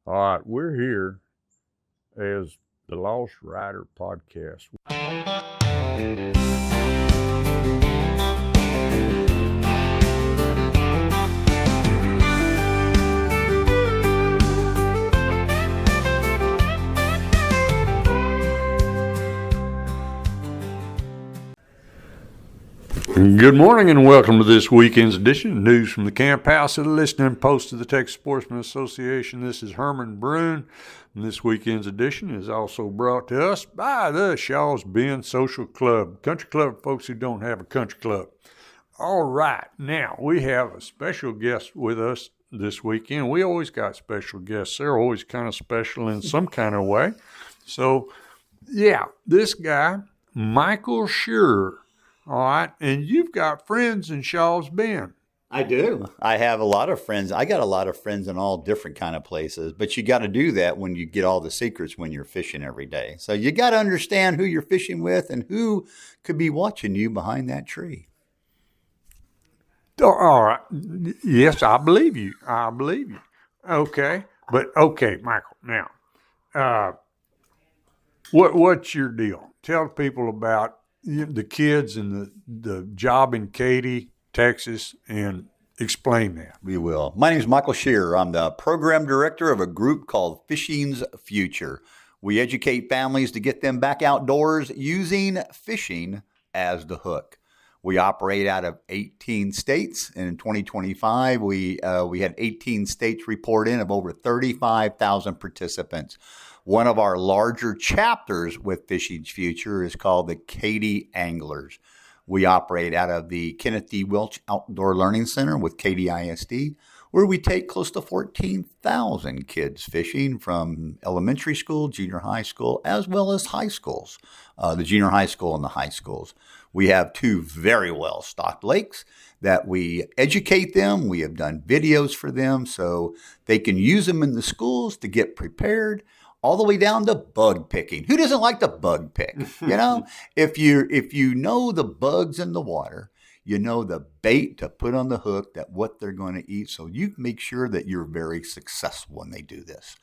All right, we're here as the Lost Rider Podcast. Good morning and welcome to this weekend's edition of News from the Camp House of the Listening Post of the Texas Sportsman Association. This is Herman Brune, and this weekend's edition is also brought to us by the Shaw's Bend Social Club, country club for folks who don't have a country club. All right, now we have a special guest with us this weekend. We always got special guests. They're always kind of special in some kind of way. So, yeah, this guy, Michael Scherer. All right, and you've got friends in Shaw's Bend. I do. I have a lot of friends. I got a lot of friends in all different kind of places, but you got to do that when you get all the secrets when you're fishing every day. So you got to understand who you're fishing with and who could be watching you behind that tree. All right. Yes, I believe you. I believe you. Okay, but okay, Michael. Now, what's your deal? Tell people about the kids and the job in Katy, Texas, and explain that. We will. My name is Michael Scherer. I'm the program director of a group called Fishing's Future. We educate families to get them back outdoors using fishing as the hook. We operate out of 18 states, and in 2025, we had 18 states report in of over 35,000 participants. One of our larger chapters with Fishing's Future is called the Katy Anglers. We operate out of the Kenneth D. Welch Outdoor Learning Center with Katy ISD, where we take close to 14,000 kids fishing from elementary school, junior high school, as well as high schools, the junior high school and the high schools. We have two very well-stocked lakes that we educate them. We have done videos for them so they can use them in the schools to get prepared, all the way down to bug picking. Who doesn't like to bug pick? You know, if you know the bugs in the water, you know the bait to put on the hook, that what they're going to eat. So you make sure that you're very successful when they do this.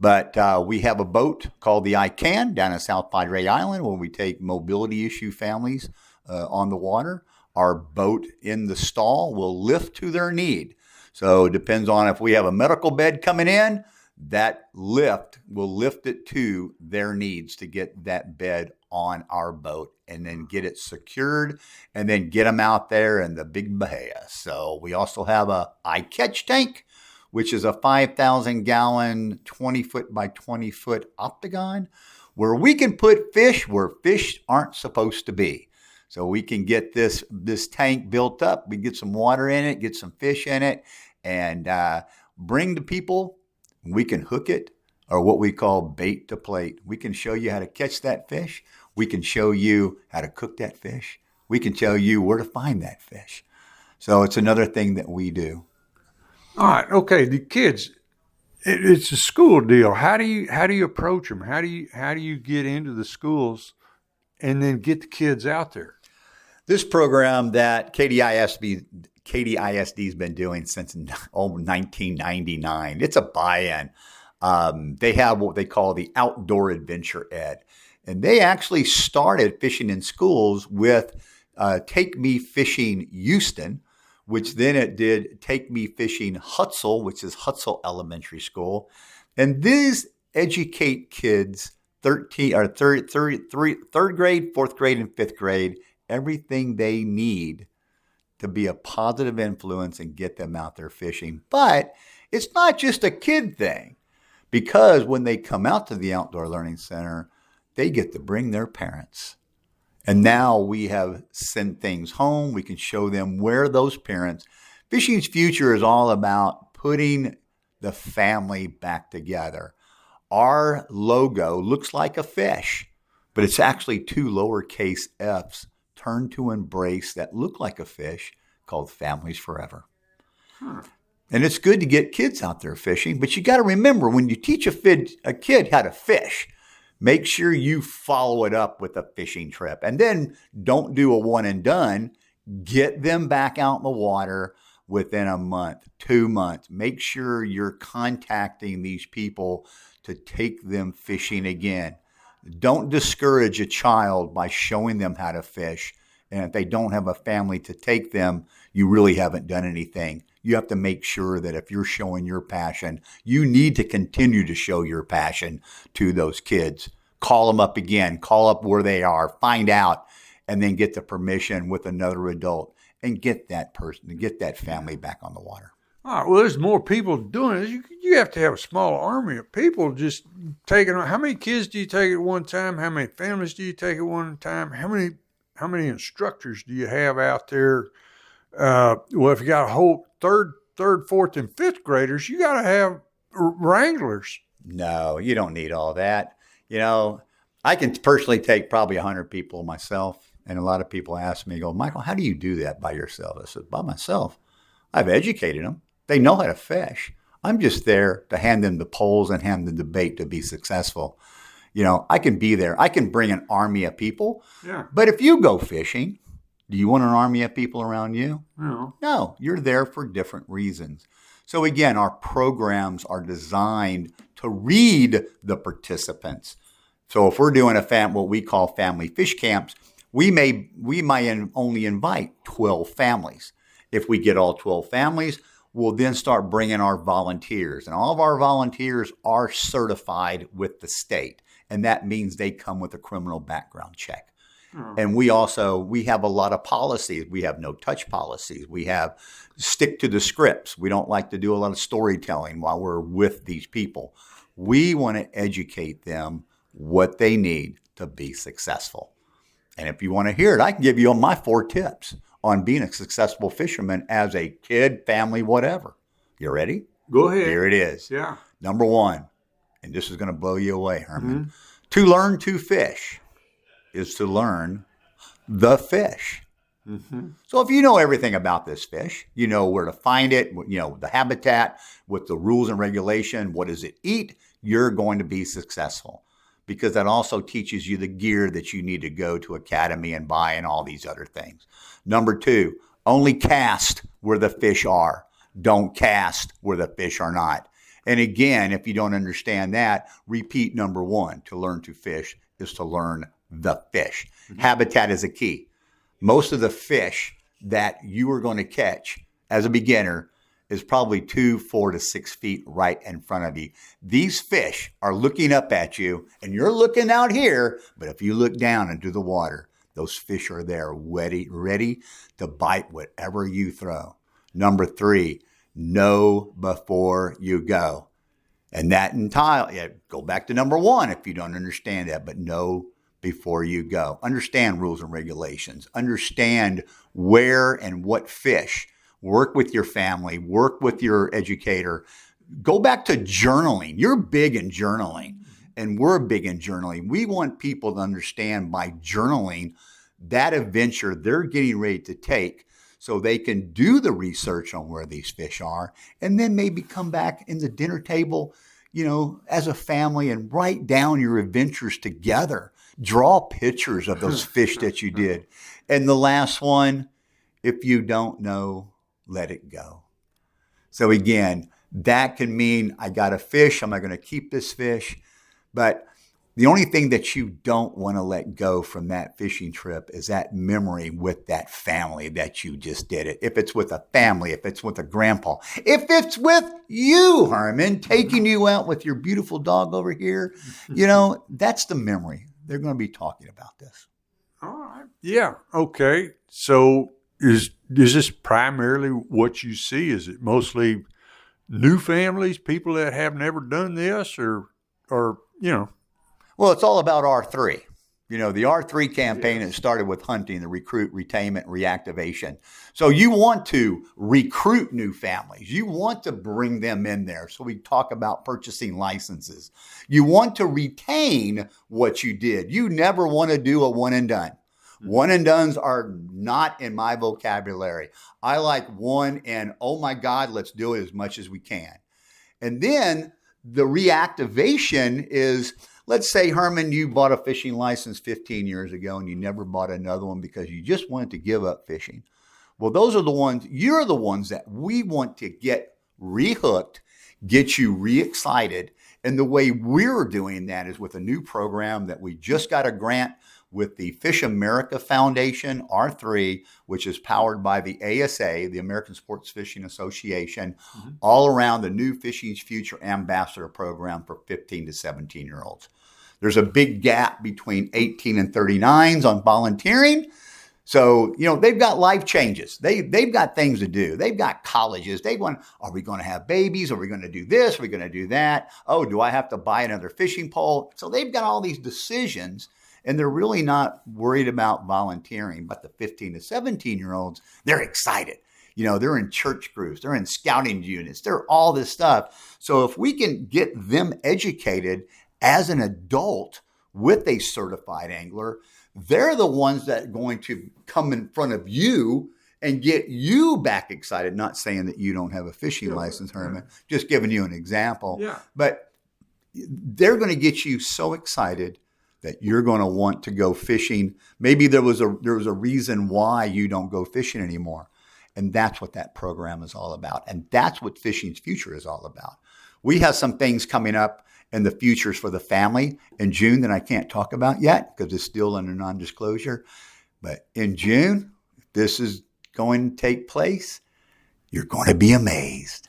But we have a boat called the I Can down in South Padre Island where we take mobility issue families on the water. Our boat in the stall will lift to their need. So it depends on if we have a medical bed coming in, that lift will lift it to their needs to get that bed on our boat and then get it secured and then get them out there in the big bahia. So we also have a I-Catch tank, which is a 5,000 gallon, 20 foot by 20 foot octagon where we can put fish where fish aren't supposed to be. So we can get this tank built up. We get some water in it, get some fish in it, and bring the people. We can hook it, or what we call bait to plate. We can show you how to catch that fish. We can show you how to cook that fish. We can tell you where to find that fish. So it's another thing that we do. All right, okay. The kids, it's a school deal. How do you approach them? How do you get into the schools and then get the kids out there? This program that Katy ISD has been doing since 1999. It's a buy-in. They have what they call the Outdoor Adventure Ed. And they actually started fishing in schools with Take Me Fishing Houston, which then it did Take Me Fishing Hutzel, which is Hutzel Elementary School. And these educate kids, third grade, fourth grade, and fifth grade, everything they need to be a positive influence and get them out there fishing. But it's not just a kid thing, because when they come out to the Outdoor Learning Center, they get to bring their parents. And now we have sent things home. We can show them where those parents. Fishing's Future is all about putting the family back together. Our logo looks like a fish, but it's actually two lowercase f's turned to embrace that look like a fish, called Families Forever. And it's good to get kids out there fishing, but you got to remember, when you teach a kid how to fish, make sure you follow it up with a fishing trip. And then don't do a one and done. Get them back out in the water within a month, 2 months. Make sure you're contacting these people to take them fishing again. Don't discourage a child by showing them how to fish. And if they don't have a family to take them, you really haven't done anything. You have to make sure that if you're showing your passion, you need to continue to show your passion to those kids. Call them up again, call up where they are, find out, and then get the permission with another adult and get that person, get that family back on the water. All right, well, there's more people doing it. You have to have a small army of people just taking. How many kids do you take at one time? How many families do you take at one time? How many instructors do you have out there? Well, if you got a whole third, fourth, and fifth graders, you got to have wranglers. No, you don't need all that. I can personally take probably 100 people myself. And a lot of people ask me, Michael, how do you do that by yourself? I said, by myself. I've educated them. They know how to fish. I'm just there to hand them the poles and hand them the bait to be successful. I can be there. I can bring an army of people. Yeah. But if you go fishing, do you want an army of people around you? No. No, you're there for different reasons. So again, our programs are designed to read the participants. So if we're doing what we call family fish camps, we might only invite 12 families. If we get all 12 families, we'll then start bringing our volunteers. And all of our volunteers are certified with the state. And that means they come with a criminal background check. And we have a lot of policies. We have no touch policies. We have stick to the scripts. We don't like to do a lot of storytelling while we're with these people. We want to educate them what they need to be successful. And if you want to hear it, I can give you my 4 tips on being a successful fisherman as a kid, family, whatever. You ready? Go ahead. Here it is. Yeah. Number 1, and this is going to blow you away, Herman. To learn to fish is to learn the fish. So if you know everything about this fish, you know where to find it, the habitat, with the rules and regulation, what does it eat, you're going to be successful. Because that also teaches you the gear that you need to go to academy and buy and all these other things. Number 2, only cast where the fish are. Don't cast where the fish are not. And again, if you don't understand that, repeat number 1. To learn to fish is to learn the fish. Habitat is a key. Most of the fish that you are going to catch as a beginner is probably 2, 4 to 6 feet right in front of you. These fish are looking up at you, and you're looking out here, but if you look down into the water, those fish are there ready to bite whatever you throw. Number 3, know before you go. And that go back to number 1 if you don't understand that, but know before you go. Understand rules and regulations. Understand where and what fish. Work with your family. Work with your educator. Go back to journaling. You're big in journaling, and we're big in journaling. We want people to understand by journaling that adventure they're getting ready to take so they can do the research on where these fish are, and then maybe come back in the dinner table, as a family and write down your adventures together. Draw pictures of those fish that you did. And the last one, if you don't know, let it go. So again, that can mean I got a fish. Am I going to keep this fish? But the only thing that you don't want to let go from that fishing trip is that memory with that family that you just did it. If it's with a family, if it's with a grandpa, if it's with you, Herman, taking you out with your beautiful dog over here, that's the memory. They're going to be talking about this. All right. Yeah. Okay. So is this primarily what you see? Is it mostly new families, people that have never done this, or Well, it's all about R3. The R3 campaign that started with hunting, the recruit, retainment, reactivation. So you want to recruit new families. You want to bring them in there. So we talk about purchasing licenses. You want to retain what you did. You never want to do a one and done. One and dones are not in my vocabulary. I like one and, oh my God, let's do it as much as we can. And then the reactivation is, let's say, Herman, you bought a fishing license 15 years ago and you never bought another one because you just wanted to give up fishing. Well, you're the ones that we want to get rehooked, get you re-excited. And the way we're doing that is with a new program that we just got a grant with the Fish America Foundation, R3, which is powered by the ASA, the American Sports Fishing Association, all around the new Fishing's Future Ambassador Program for 15 to 17-year-olds. There's a big gap between 18 and 39s on volunteering. So, they've got life changes. They've got things to do. They've got colleges. Are we going to have babies? Are we going to do this? Are we going to do that? Oh, do I have to buy another fishing pole? So they've got all these decisions, and they're really not worried about volunteering. But the 15 to 17-year-olds, they're excited. They're in church groups. They're in scouting units. They're all this stuff. So if we can get them educated as an adult with a certified angler, they're the ones that are going to come in front of you and get you back excited. Not saying that you don't have a fishing license, Herman, just giving you an example. Yeah. But they're going to get you so excited that you're going to want to go fishing. Maybe there was a reason why you don't go fishing anymore. And that's what that program is all about. And that's what Fishing's Future is all about. We have some things coming up in the futures for the family in June that I can't talk about yet because it's still under non-disclosure. But in June, if this is going to take place, you're going to be amazed.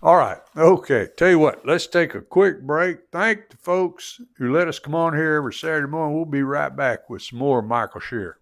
All right. Okay. Tell you what, let's take a quick break. Thank the folks who let us come on here every Saturday morning. We'll be right back with some more Michael Scherer.